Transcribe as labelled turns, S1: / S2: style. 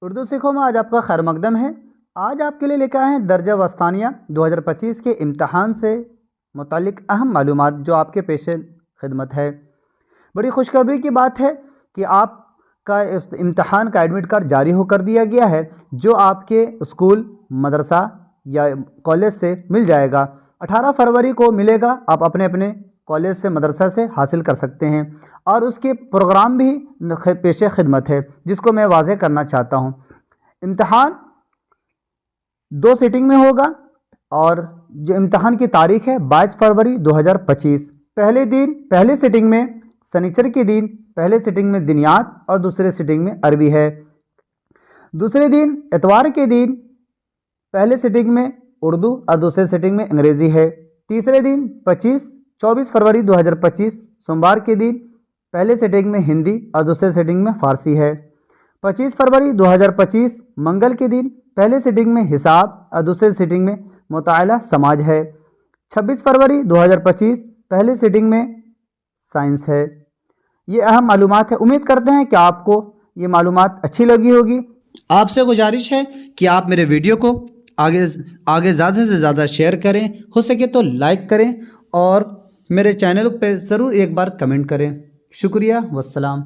S1: اردو سیکھو میں آج آپ کا خیر مقدم ہے۔ آج آپ کے لیے لے کے آئے ہیں درجہ وسطانیہ 2025 کے امتحان سے متعلق اہم معلومات جو آپ کے پیش خدمت ہے۔ بڑی خوشخبری کی بات ہے کہ آپ کا امتحان کا ایڈمٹ کارڈ جاری ہو کر دیا گیا ہے، جو آپ کے اسکول، مدرسہ یا کالج سے مل جائے گا۔ 18 فروری کو ملے گا۔ آپ اپنے اپنے کالج سے، مدرسہ سے حاصل کر سکتے ہیں، اور اس کے پروگرام بھی پیش خدمت ہے جس کو میں واضح کرنا چاہتا ہوں۔ امتحان 2 سیٹنگ میں ہوگا، اور جو امتحان کی تاریخ ہے 22 فروری 2025۔ پہلے سیٹنگ میں سنیچر کے دن پہلے سیٹنگ میں دنیات اور دوسرے سیٹنگ میں عربی ہے۔ دوسرے دن اتوار کے دن پہلے سیٹنگ میں اردو اور دوسرے سیٹنگ میں انگریزی ہے۔ تیسرے دن 24 فروری 2025 سوموار کے دن پہلے سیٹنگ میں ہندی اور دوسرے سیٹنگ میں فارسی ہے۔ 25 فروری 2025 منگل کے دن پہلے سیٹنگ میں حساب اور دوسرے سیٹنگ میں مطالعہ سماج ہے۔ 26 فروری 2025 پہلے سیٹنگ میں سائنس ہے۔ یہ اہم معلومات ہے۔ امید کرتے ہیں کہ آپ کو یہ معلومات اچھی لگی ہوگی۔ آپ سے گزارش ہے کہ آپ میرے ویڈیو کو آگے زیادہ سے زیادہ شیئر کریں، ہو سکے تو لائک کریں، اور میرے چینل پہ ضرور ایک بار کمنٹ کریں۔ شکریہ، والسلام۔